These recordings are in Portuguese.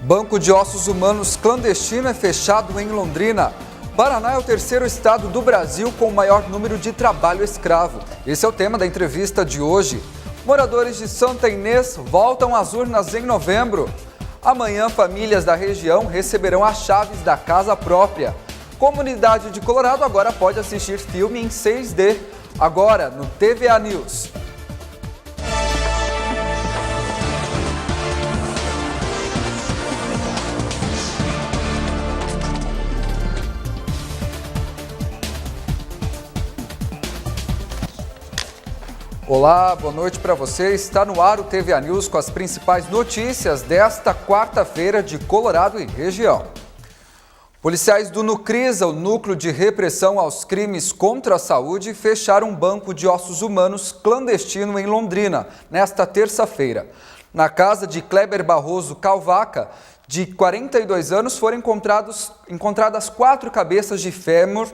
Banco de ossos humanos clandestino é fechado em Londrina. Paraná é o terceiro estado do Brasil com o maior número de trabalho escravo. Esse é o tema da entrevista de hoje. Moradores de Santa Inês voltam às urnas em novembro. Amanhã, famílias da região receberão as chaves da casa própria. Comunidade de Colorado agora pode assistir filme em 6D. Agora, no TVA News. Olá, boa noite para você. Está no ar o TVA News com as principais notícias desta quarta-feira de Colorado e região. Policiais do Nucrisa, o Núcleo de Repressão aos Crimes contra a Saúde, fecharam um banco de ossos humanos clandestino em Londrina, nesta terça-feira. Na casa de Kleber Barroso Calvaca, de 42 anos, foram encontradas 4 cabeças de fêmur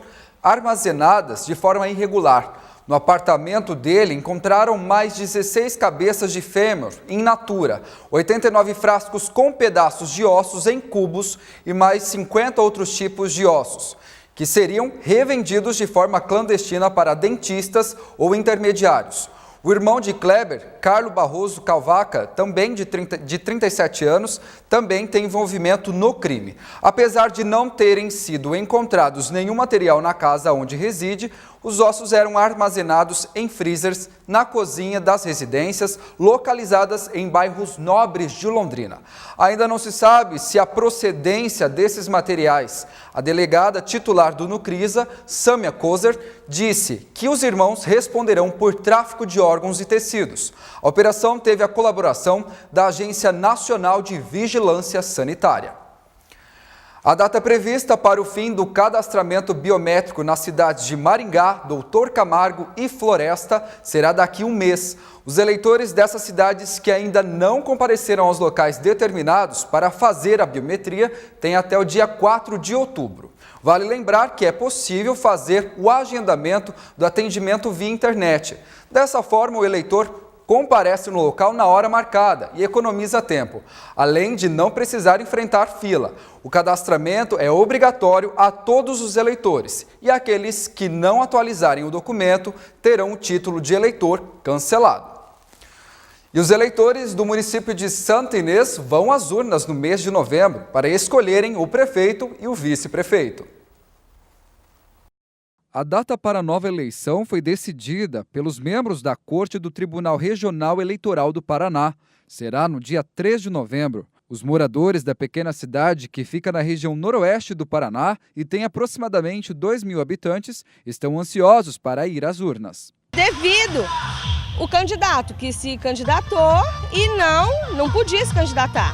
armazenadas de forma irregular. No apartamento dele, encontraram mais 16 cabeças de fêmur in natura, 89 frascos com pedaços de ossos em cubos e mais 50 outros tipos de ossos, que seriam revendidos de forma clandestina para dentistas ou intermediários. O irmão de Kleber, Carlo Barroso Calvaca, também de 37 anos, também tem envolvimento no crime. Apesar de não terem sido encontrados nenhum material na casa onde reside, os ossos eram armazenados em freezers na cozinha das residências localizadas em bairros nobres de Londrina. Ainda não se sabe se a procedência desses materiais. A delegada titular do Nucrisa, Sâmia Kozer, disse que os irmãos responderão por tráfico de órgãos e tecidos. A operação teve a colaboração da Agência Nacional de Vigilância Sanitária. A data prevista para o fim do cadastramento biométrico nas cidades de Maringá, Doutor Camargo e Floresta será daqui a um mês. Os eleitores dessas cidades que ainda não compareceram aos locais determinados para fazer a biometria têm até o dia 4 de outubro. Vale lembrar que é possível fazer o agendamento do atendimento via internet. Dessa forma, o eleitor comparece no local na hora marcada e economiza tempo, além de não precisar enfrentar fila. O cadastramento é obrigatório a todos os eleitores e aqueles que não atualizarem o documento terão o título de eleitor cancelado. E os eleitores do município de Santa Inês vão às urnas no mês de novembro para escolherem o prefeito e o vice-prefeito. A data para a nova eleição foi decidida pelos membros da Corte do Tribunal Regional Eleitoral do Paraná. Será no dia 3 de novembro. Os moradores da pequena cidade, que fica na região noroeste do Paraná e tem aproximadamente 2.000 habitantes, estão ansiosos para ir às urnas. Devido o candidato que se candidatou e não podia se candidatar.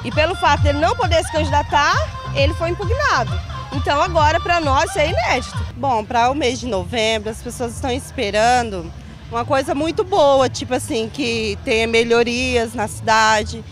E pelo fato de ele não poder se candidatar, ele foi impugnado. Então agora para nós isso é inédito. Bom, para o mês de novembro as pessoas estão esperando uma coisa muito boa, tipo assim, que tenha melhorias na cidade,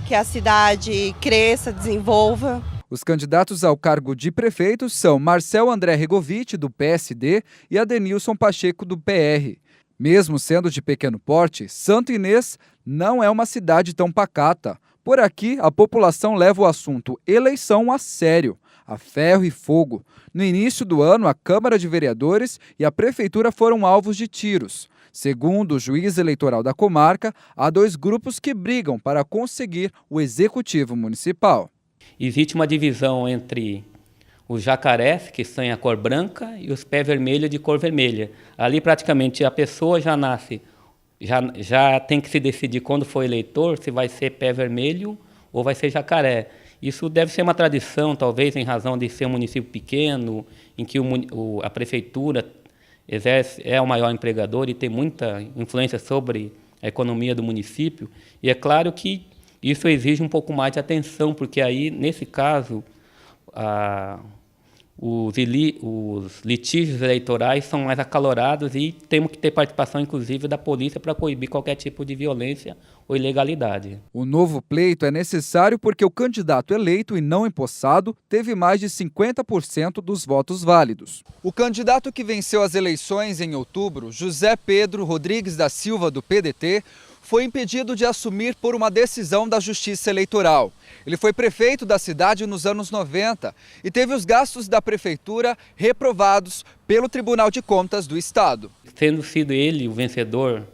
que a cidade cresça, desenvolva. Os candidatos ao cargo de prefeito são Marcel André Regovich, do PSD, e Adenilson Pacheco, do PR. Mesmo sendo de pequeno porte, Santa Inês não é uma cidade tão pacata. Por aqui, a população leva o assunto eleição a sério, a ferro e fogo. No início do ano, a Câmara de Vereadores e a Prefeitura foram alvos de tiros. Segundo o juiz eleitoral da comarca, há 2 grupos que brigam para conseguir o executivo municipal. Existe uma divisão entre os jacarés, que são a cor branca, e os pés vermelhos de cor vermelha. Ali praticamente a pessoa já nasce, já tem que se decidir quando for eleitor, se vai ser pé vermelho ou vai ser jacaré. Isso deve ser uma tradição, talvez em razão de ser um município pequeno, em que a prefeitura é o maior empregador e tem muita influência sobre a economia do município. E é claro que isso exige um pouco mais de atenção, porque aí, nesse caso, os litígios eleitorais são mais acalorados e temos que ter participação, inclusive, da polícia para coibir qualquer tipo de violência ou ilegalidade. O novo pleito é necessário porque o candidato eleito e não empossado teve mais de 50% dos votos válidos. O candidato que venceu as eleições em outubro, José Pedro Rodrigues da Silva, do PDT, foi impedido de assumir por uma decisão da Justiça Eleitoral. Ele foi prefeito da cidade nos anos 90 e teve os gastos da prefeitura reprovados pelo Tribunal de Contas do Estado. Tendo sido ele o vencedor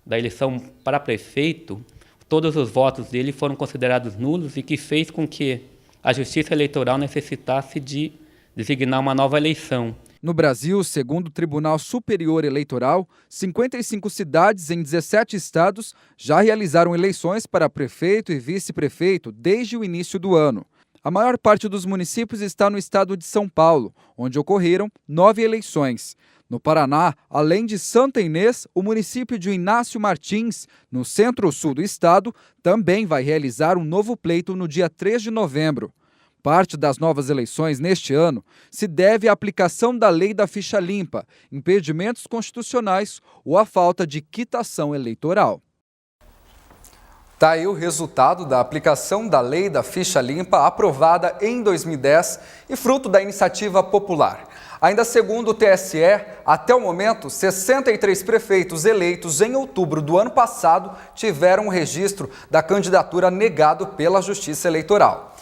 da eleição para prefeito, todos os votos dele foram considerados nulos e que fez com que a Justiça Eleitoral necessitasse de designar uma nova eleição. No Brasil, segundo o Tribunal Superior Eleitoral, 55 cidades em 17 estados já realizaram eleições para prefeito e vice-prefeito desde o início do ano. A maior parte dos municípios está no estado de São Paulo, onde ocorreram 9 eleições. No Paraná, além de Santa Inês, o município de Inácio Martins, no centro-sul do estado, também vai realizar um novo pleito no dia 3 de novembro. Parte das novas eleições neste ano se deve à aplicação da lei da ficha limpa, impedimentos constitucionais ou à falta de quitação eleitoral. Está aí o resultado da aplicação da lei da ficha limpa aprovada em 2010 e fruto da iniciativa popular. Ainda segundo o TSE, até o momento, 63 prefeitos eleitos em outubro do ano passado tiveram o registro da candidatura negado pela Justiça Eleitoral.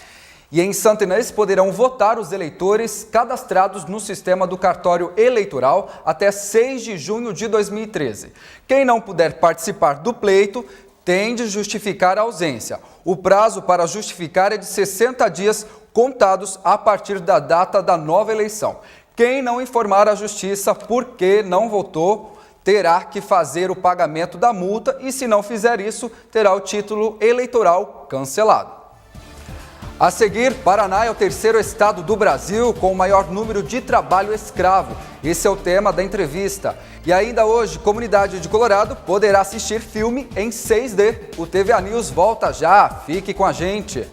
E em Santa Inês poderão votar os eleitores cadastrados no sistema do cartório eleitoral até 6 de junho de 2013. Quem não puder participar do pleito tem de justificar a ausência. O prazo para justificar é de 60 dias contados a partir da data da nova eleição. Quem não informar a Justiça por que não votou terá que fazer o pagamento da multa e, se não fizer isso, terá o título eleitoral cancelado. A seguir, Paraná é o terceiro estado do Brasil com o maior número de trabalho escravo. Esse é o tema da entrevista. E ainda hoje, comunidade de Colorado poderá assistir filme em 6D. O TVA News volta já. Fique com a gente.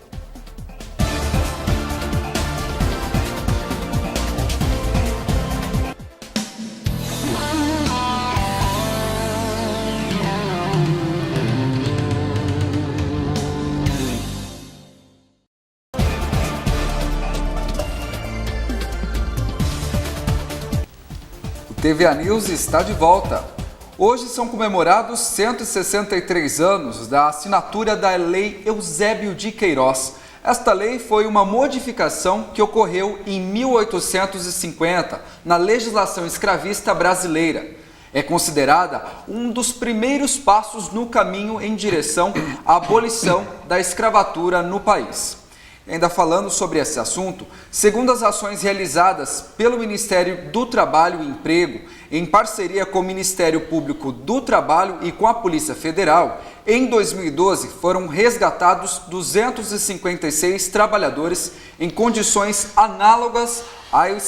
TVA News está de volta. Hoje são comemorados 163 anos da assinatura da Lei Eusébio de Queiroz. Esta lei foi uma modificação que ocorreu em 1850 na legislação escravista brasileira. É considerada um dos primeiros passos no caminho em direção à abolição da escravatura no país. Ainda falando sobre esse assunto, segundo as ações realizadas pelo Ministério do Trabalho e Emprego, em parceria com o Ministério Público do Trabalho e com a Polícia Federal, em 2012 foram resgatados 256 trabalhadores em condições análogas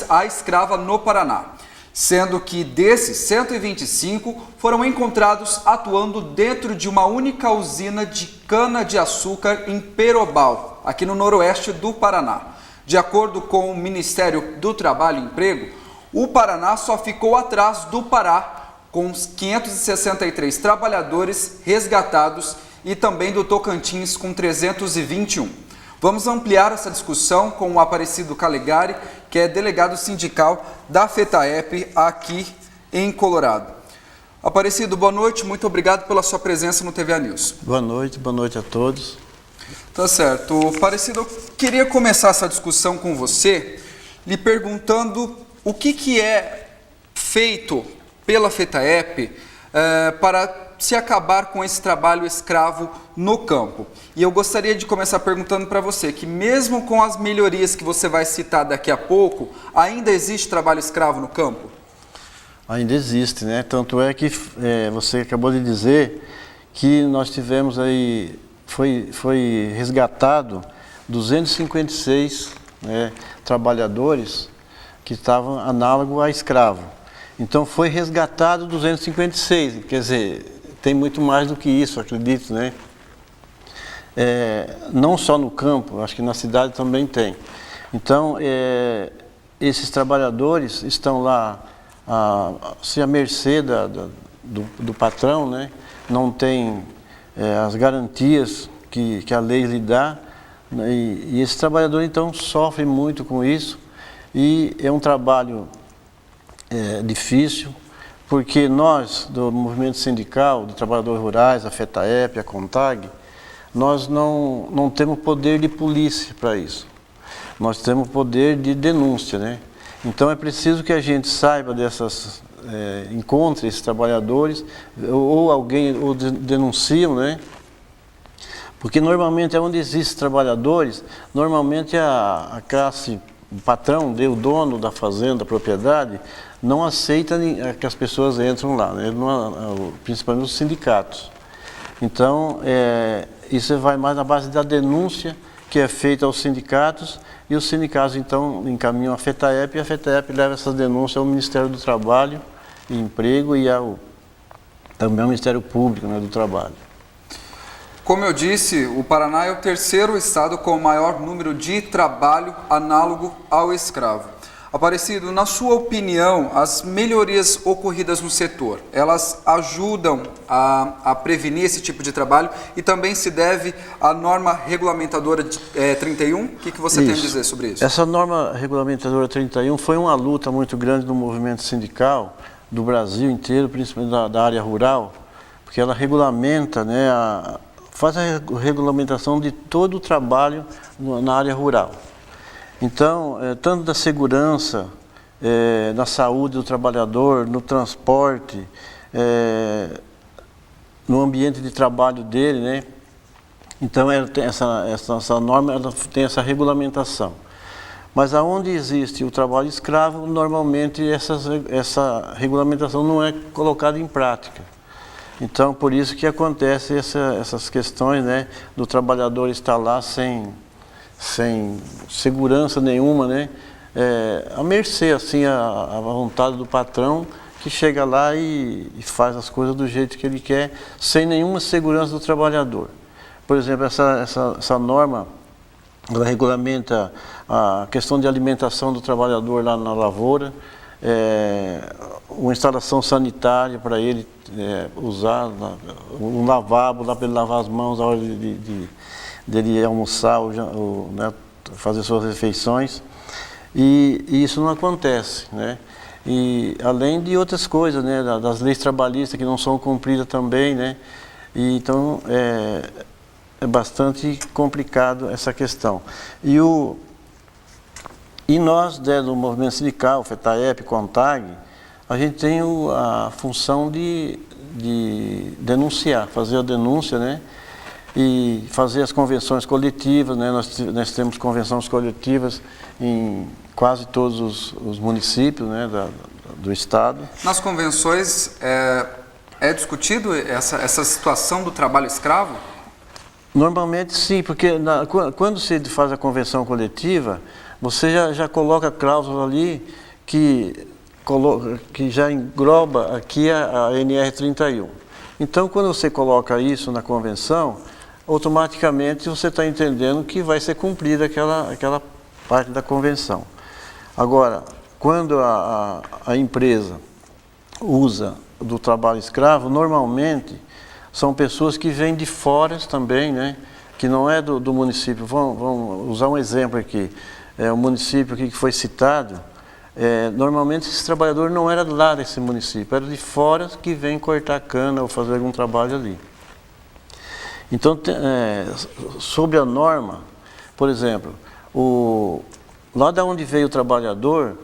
à escrava no Paraná, sendo que desses 125 foram encontrados atuando dentro de uma única usina de cana-de-açúcar em Perobal, aqui no noroeste do Paraná. De acordo com o Ministério do Trabalho e Emprego, o Paraná só ficou atrás do Pará, com os 563 trabalhadores resgatados, e também do Tocantins, com 321. Vamos ampliar essa discussão com o Aparecido Calegari, que é delegado sindical da FETAEP aqui em Colorado. Aparecido, boa noite, muito obrigado pela sua presença no TVA News. Boa noite a todos. Tá certo. Aparecido, eu queria começar essa discussão com você, lhe perguntando o que é feito pela FETAEP para se acabar com esse trabalho escravo no campo. E eu gostaria de começar perguntando para você que mesmo com as melhorias que você vai citar daqui a pouco, ainda existe trabalho escravo no campo? Ainda existe, né? Tanto é que você acabou de dizer que nós tivemos aí, foi resgatado 256 trabalhadores que estavam análogo a escravo. Então foi resgatado 256, quer dizer, tem muito mais do que isso, acredito, né? Não só no campo, acho que na cidade também tem. Então, esses trabalhadores estão lá à mercê do patrão, né? Não tem as garantias que a lei lhe dá, né? E esse trabalhador, então, sofre muito com isso, e é um trabalho difícil, porque nós, do movimento sindical, de trabalhadores rurais, a FETAEP, a CONTAG, nós não temos poder de polícia para isso. Nós temos poder de denúncia, né? Então é preciso que a gente saiba dessas, encontre esses trabalhadores, ou denunciam, né? Porque normalmente, onde existem trabalhadores, normalmente a classe, o patrão, o dono da fazenda, da propriedade, não aceita que as pessoas entram lá, né? Principalmente os sindicatos. Então, isso vai mais na base da denúncia que é feita aos sindicatos, e os sindicatos então encaminham a FETAEP, e a FETAEP leva essa denúncia ao Ministério do Trabalho e Emprego e também ao Ministério Público, né, do Trabalho. Como eu disse, o Paraná é o terceiro estado com o maior número de trabalho análogo ao escravo. Aparecido, na sua opinião, as melhorias ocorridas no setor, elas ajudam a prevenir esse tipo de trabalho e também se deve à norma regulamentadora 31? O que você tem a dizer sobre isso? Essa norma regulamentadora 31 foi uma luta muito grande do movimento sindical do Brasil inteiro, principalmente da área rural, porque ela regulamenta, né, faz a regulamentação de todo o trabalho na área rural. Então, tanto da segurança, na saúde do trabalhador, no transporte, no ambiente de trabalho dele, né? Então, essa norma ela tem essa regulamentação. Mas aonde existe o trabalho escravo, normalmente essa regulamentação não é colocada em prática. Então, por isso que acontece essas questões, né, do trabalhador estar lá sem segurança nenhuma, né? À mercê, assim, a vontade do patrão, que chega lá e faz as coisas do jeito que ele quer, sem nenhuma segurança do trabalhador. Por exemplo, essa norma, ela regulamenta a questão de alimentação do trabalhador lá na lavoura, uma instalação sanitária para ele usar, um lavabo lá para ele lavar as mãos na hora dele almoçar, né, fazer suas refeições, e isso não acontece, né? E além de outras coisas, né, das leis trabalhistas que não são cumpridas também, né? E então é bastante complicado essa questão. E nós, do movimento sindical, FETAEP, CONTAG, a gente tem a função de denunciar, fazer a denúncia, né? E fazer as convenções coletivas, né? Nós temos convenções coletivas em quase todos os municípios, né, do estado. Nas convenções é discutido essa situação do trabalho escravo? Normalmente sim, porque quando se faz a convenção coletiva, você já coloca cláusula ali que já engloba aqui a NR31. Então, quando você coloca isso na convenção, automaticamente você está entendendo que vai ser cumprida aquela parte da convenção. Agora, quando a empresa usa do trabalho escravo, normalmente são pessoas que vêm de fora também, né? Que não é do município. Vamos usar um exemplo aqui. O município aqui que foi citado, normalmente esse trabalhador não era lá desse município, era de fora que vem cortar cana ou fazer algum trabalho ali. Então, sobre a norma, por exemplo, lá de onde veio o trabalhador,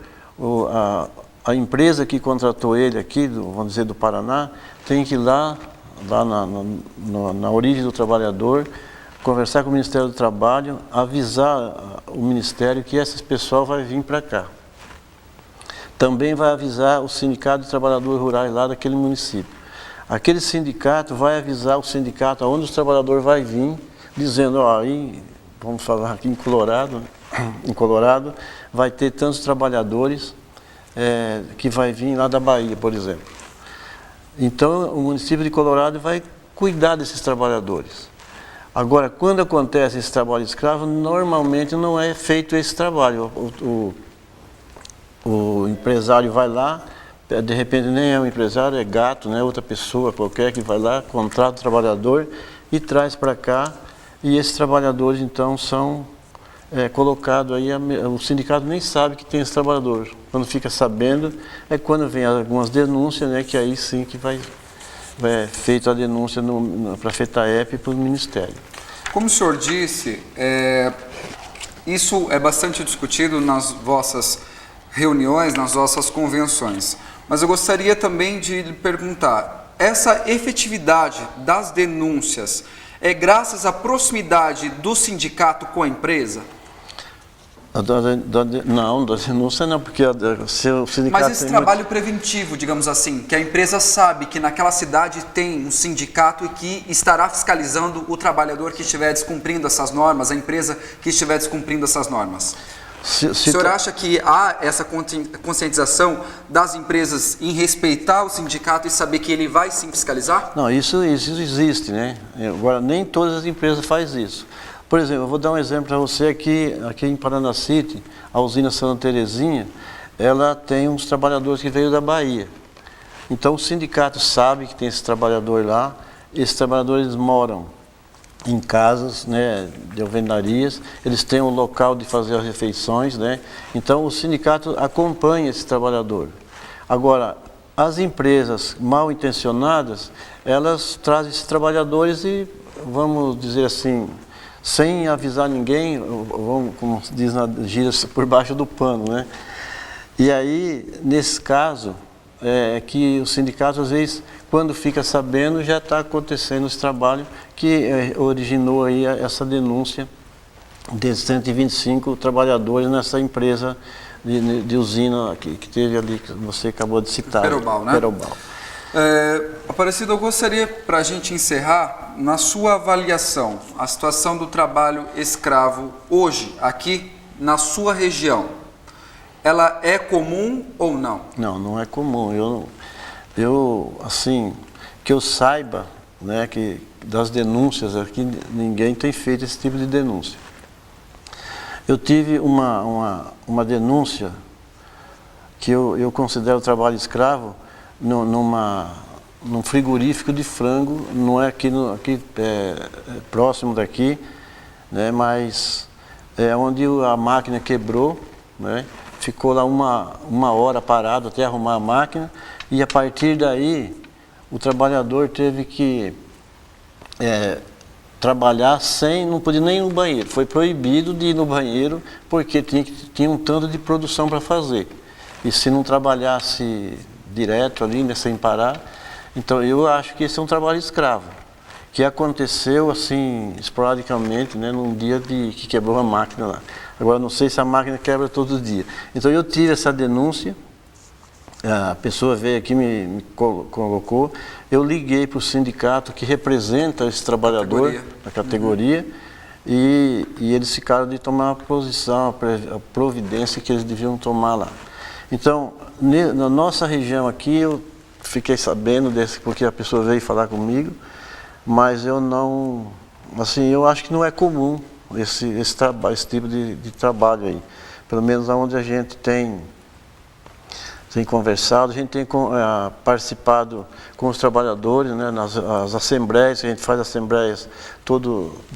a empresa que contratou ele aqui, vamos dizer, do Paraná, tem que ir lá na origem do trabalhador, conversar com o Ministério do Trabalho, avisar o Ministério que esse pessoal vai vir para cá. Também vai avisar o Sindicato de Trabalhadores Rurais lá daquele município. Aquele sindicato vai avisar o sindicato aonde os trabalhadores vai vir, dizendo, aí, vamos falar aqui em Colorado, vai ter tantos trabalhadores que vai vir lá da Bahia, por exemplo. Então, o município de Colorado vai cuidar desses trabalhadores. Agora, quando acontece esse trabalho escravo, normalmente não é feito esse trabalho. O empresário vai lá, de repente nem é um empresário, é gato, né? Outra pessoa qualquer que vai lá, contrata o trabalhador e traz para cá. E esses trabalhadores, então, são colocados aí, o sindicato nem sabe que tem esse trabalhador. quando fica sabendo, é quando vem algumas denúncias, né, que aí sim que vai feita a denúncia para a FETAEP e para o Ministério. Como o senhor disse, isso é bastante discutido nas vossas reuniões, nas vossas convenções. Mas eu gostaria também de lhe perguntar, essa efetividade das denúncias é graças à proximidade do sindicato com a empresa? Não, da denúncia não, porque o sindicato... Mas esse trabalho preventivo, digamos assim, que a empresa sabe que naquela cidade tem um sindicato e que estará fiscalizando o trabalhador que estiver descumprindo essas normas, a empresa que estiver descumprindo essas normas. O senhor acha que há essa conscientização das empresas em respeitar o sindicato e saber que ele vai sim fiscalizar? Não, isso existe, né? Agora, nem todas as empresas fazem isso. Por exemplo, eu vou dar um exemplo para você aqui em Paranacite, a usina Santa Terezinha, ela tem uns trabalhadores que veio da Bahia. Então o sindicato sabe que tem esse trabalhador lá, esses trabalhadores moram em casas, né, de alvenarias, eles têm um local de fazer as refeições, né? Então o sindicato acompanha esse trabalhador. Agora, as empresas mal intencionadas, elas trazem esses trabalhadores e, vamos dizer assim, sem avisar ninguém, vamos, como diz na gíria, por baixo do pano, né? E aí, nesse caso, é que o sindicato, às vezes, quando fica sabendo, já está acontecendo esse trabalho que originou aí essa denúncia de 125 trabalhadores nessa empresa de usina que teve ali, que você acabou de citar. Perobal, né? Perobal. Aparecido, eu gostaria, para a gente encerrar, na sua avaliação, a situação do trabalho escravo hoje, aqui na sua região, ela é comum ou não? Não, não é comum. Eu assim, que eu saiba, né, que das denúncias aqui, ninguém tem feito esse tipo de denúncia. Eu tive uma denúncia que eu considero trabalho escravo, num frigorífico de frango, não é aqui próximo daqui, né, mas é onde a máquina quebrou, né, ficou lá uma hora parado até arrumar a máquina, e a partir daí o trabalhador teve que trabalhar não podia nem ir no banheiro, foi proibido de ir no banheiro porque tinha um tanto de produção para fazer, e se não trabalhasse direto ali, né, sem parar. Então eu acho que esse é um trabalho escravo, que aconteceu assim, esporadicamente, né, num dia que quebrou a máquina lá. Agora não sei se a máquina quebra todo dia. Então eu tive essa denúncia, a pessoa veio aqui, me colocou, eu liguei para o sindicato que representa esse trabalhador, a categoria, e eles ficaram de tomar a posição, a providência que eles deviam tomar lá. Então, na nossa região aqui, eu fiquei sabendo porque a pessoa veio falar comigo, mas eu não, assim, eu acho que não é comum esse tipo de trabalho aí. Pelo menos onde a gente tem conversado, a gente tem participado com os trabalhadores, né, nas assembleias, a gente faz assembleias,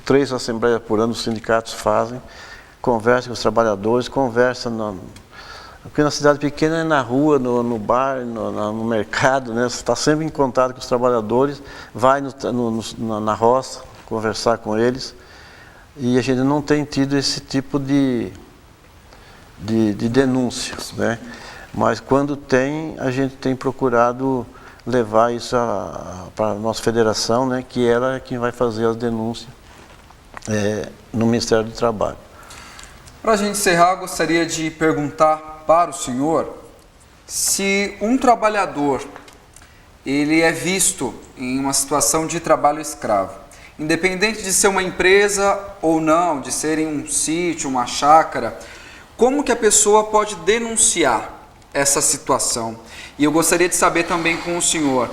3 assembleias por ano os sindicatos fazem, conversa com os trabalhadores, porque na cidade pequena é na rua, no bar, no mercado, né? Você está sempre em contato com os trabalhadores, vai na roça conversar com eles, e a gente não tem tido esse tipo de denúncias, né? Mas quando tem, a gente tem procurado levar isso para a nossa federação, né? Que ela é quem vai fazer as denúncias no Ministério do Trabalho. Para a gente encerrar, gostaria de perguntar para o senhor se um trabalhador ele é visto em uma situação de trabalho escravo, independente de ser uma empresa ou não, de ser em um sítio, uma chácara, como que a pessoa pode denunciar essa situação? E eu gostaria de saber também com o senhor,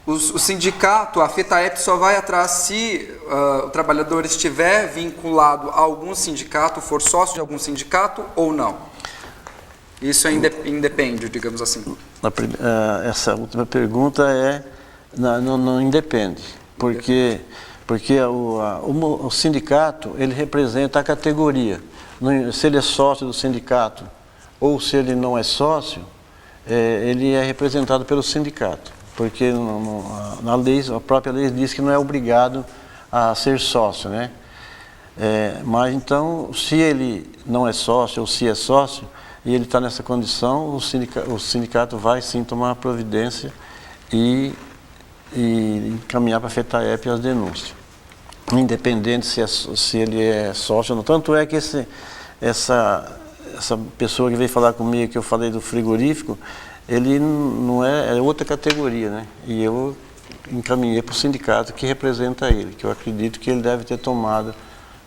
o sindicato, a FETAEP só vai atrás se o trabalhador estiver vinculado a algum sindicato, for sócio de algum sindicato ou não? Isso independe, digamos assim. Essa última pergunta não independe, porque o sindicato ele representa a categoria. Se ele é sócio do sindicato ou se ele não é sócio, ele é representado pelo sindicato, porque na lei, a própria lei diz que não é obrigado a ser sócio, né? Mas então, se ele não é sócio ou se é sócio e ele está nessa condição, o sindicato vai sim tomar a providência e encaminhar para a FETAEP as denúncias, independente se ele é sócio ou não. Tanto é que essa pessoa que veio falar comigo, que eu falei do frigorífico, ele não é outra categoria, né? E eu encaminhei para o sindicato que representa ele, que eu acredito que ele deve ter tomado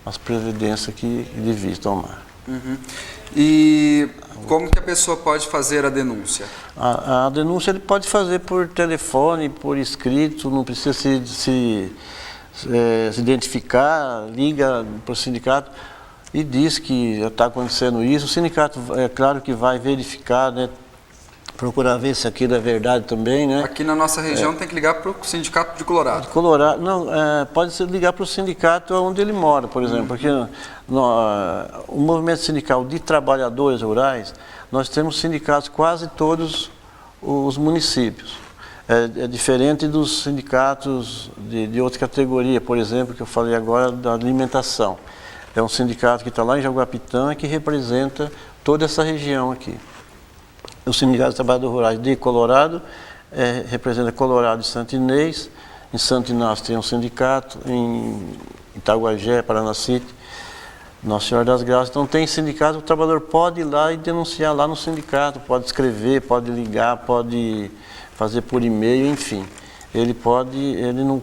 as providências que ele devia tomar. Uhum. E como que a pessoa pode fazer a denúncia? A denúncia ele pode fazer por telefone, por escrito, não precisa se identificar, liga para o sindicato e diz que está acontecendo isso. O sindicato, é claro que vai verificar, né, procurar ver se aquilo é verdade também, né? Aqui na nossa região tem que ligar para o sindicato de Colorado. Não, pode ser ligar para o sindicato onde ele mora, por exemplo, porque o movimento sindical de trabalhadores rurais, nós temos sindicatos quase todos os municípios. É diferente dos sindicatos de outra categoria, por exemplo, que eu falei agora da alimentação. É um sindicato que está lá em Jaguapitã que representa toda essa região aqui. O Sindicato de Trabalhadores Rurais de Colorado representa Colorado e Santo Inês. Em Santo Inácio tem um sindicato, em Itaguajé, Paranacite, Nossa Senhora das Graças. Então tem sindicato, o trabalhador pode ir lá e denunciar lá no sindicato, pode escrever, pode ligar, pode fazer por e-mail, enfim. O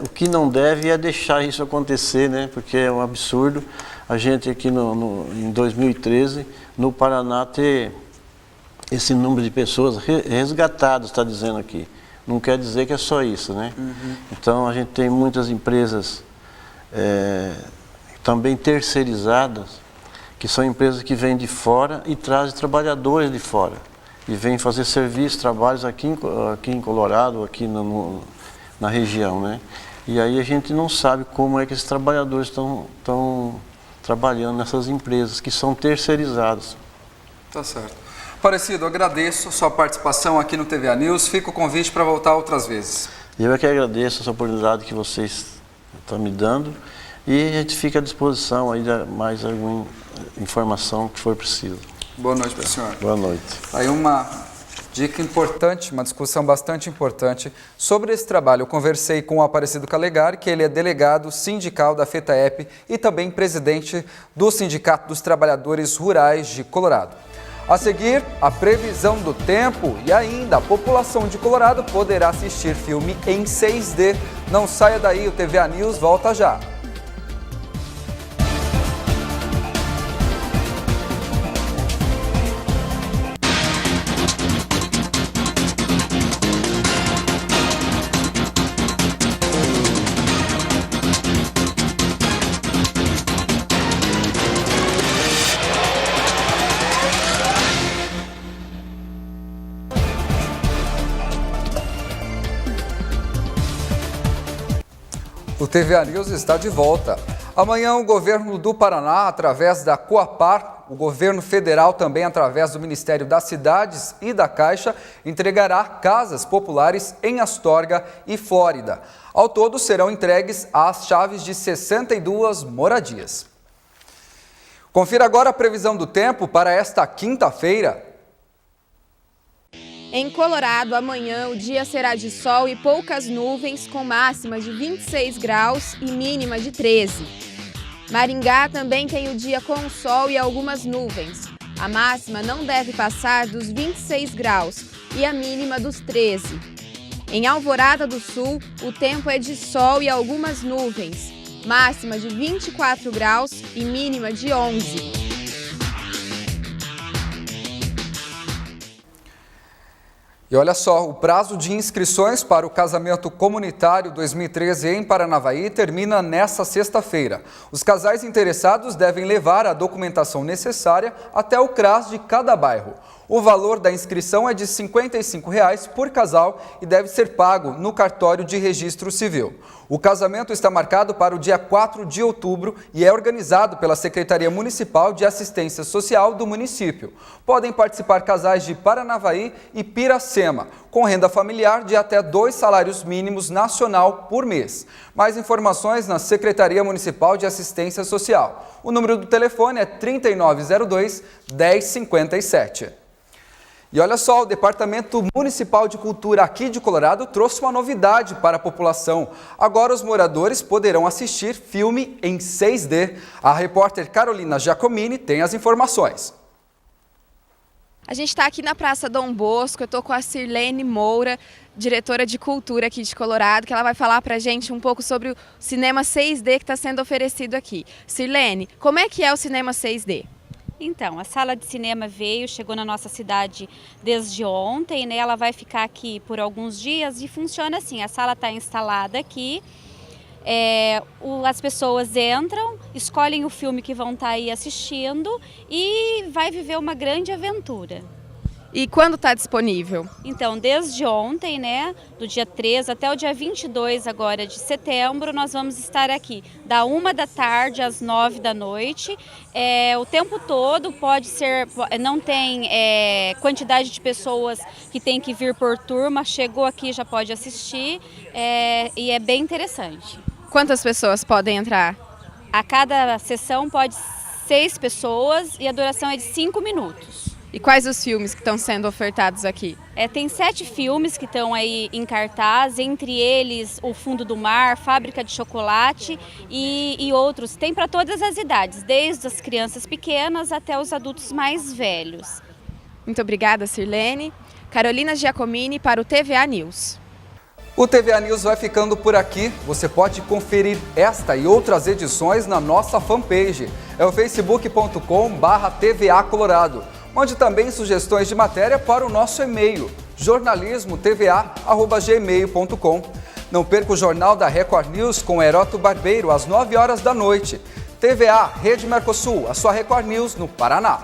que não deve é deixar isso acontecer, né? Porque é um absurdo a gente aqui em 2013, no Paraná, ter esse número de pessoas resgatadas, está dizendo aqui. Não quer dizer que é só isso, né? Uhum. Então, a gente tem muitas empresas também terceirizadas, que são empresas que vêm de fora e trazem trabalhadores de fora. E vêm fazer serviços, trabalhos aqui em Colorado, aqui na região, né? E aí a gente não sabe como é que esses trabalhadores estão trabalhando nessas empresas que são terceirizadas. Tá certo. Aparecido, agradeço a sua participação aqui no TVA News. Fica o convite para voltar outras vezes. Eu é que agradeço essa oportunidade que vocês estão me dando e a gente fica à disposição aí de mais alguma informação que for preciso. Boa noite para o senhor. Boa noite. Aí uma dica importante, uma discussão bastante importante sobre esse trabalho. Eu conversei com o Aparecido Calegari, que ele é delegado sindical da FETAEP e também presidente do Sindicato dos Trabalhadores Rurais de Colorado. A seguir, a previsão do tempo e ainda a população de Colorado poderá assistir filme em 6D. Não saia daí, o TVA News volta já. O TVA News está de volta. Amanhã o governo do Paraná, através da Coapar, o governo federal também através do Ministério das Cidades e da Caixa, entregará casas populares em Astorga e Flórida. Ao todo serão entregues as chaves de 62 moradias. Confira agora a previsão do tempo para esta quinta-feira. Em Colorado, amanhã o dia será de sol e poucas nuvens, com máxima de 26 graus e mínima de 13. Maringá também tem o dia com sol e algumas nuvens. A máxima não deve passar dos 26 graus e a mínima dos 13. Em Alvorada do Sul, o tempo é de sol e algumas nuvens. Máxima de 24 graus e mínima de 11. E olha só, o prazo de inscrições para o Casamento Comunitário 2013 em Paranavaí termina nesta sexta-feira. Os casais interessados devem levar a documentação necessária até o CRAS de cada bairro. O valor da inscrição é de R$ 55 por casal e deve ser pago no cartório de registro civil. O casamento está marcado para o dia 4 de outubro e é organizado pela Secretaria Municipal de Assistência Social do município. Podem participar casais de Paranavaí e Piracema, com renda familiar de até 2 salários mínimos nacional por mês. Mais informações na Secretaria Municipal de Assistência Social. O número do telefone é 3902-1057. E olha só, o Departamento Municipal de Cultura aqui de Colorado trouxe uma novidade para a população. Agora os moradores poderão assistir filme em 6D. A repórter Carolina Giacomini tem as informações. A gente está aqui na Praça Dom Bosco, eu estou com a Sirlene Moura, diretora de cultura aqui de Colorado, que ela vai falar para a gente um pouco sobre o cinema 6D que está sendo oferecido aqui. Sirlene, como é que é o cinema 6D? Então, a sala de cinema chegou na nossa cidade desde ontem, né? Ela vai ficar aqui por alguns dias e funciona assim, a sala está instalada aqui, as pessoas entram, escolhem o filme que vão estar aí assistindo e vai viver uma grande aventura. E quando está disponível? Então, desde ontem, né, do dia 13 até o dia 22 agora de setembro, nós vamos estar aqui da 13h às 21h. O tempo todo pode ser, não tem quantidade de pessoas que tem que vir por turma, chegou aqui já pode assistir e é bem interessante. Quantas pessoas podem entrar? A cada sessão pode 6 pessoas e a duração é de 5 minutos. E quais os filmes que estão sendo ofertados aqui? Tem 7 filmes que estão aí em cartaz, entre eles O Fundo do Mar, Fábrica de Chocolate e outros. Tem para todas as idades, desde as crianças pequenas até os adultos mais velhos. Muito obrigada, Sirlene. Carolina Giacomini para o TVA News. O TVA News vai ficando por aqui. Você pode conferir esta e outras edições na nossa fanpage. É o facebook.com/TVA Colorado. Mande também sugestões de matéria para o nosso e-mail, jornalismotva@gmail.com. Não perca o Jornal da Record News com Heródoto Barbeiro às 9h da noite. TVA Rede Mercosul, a sua Record News no Paraná.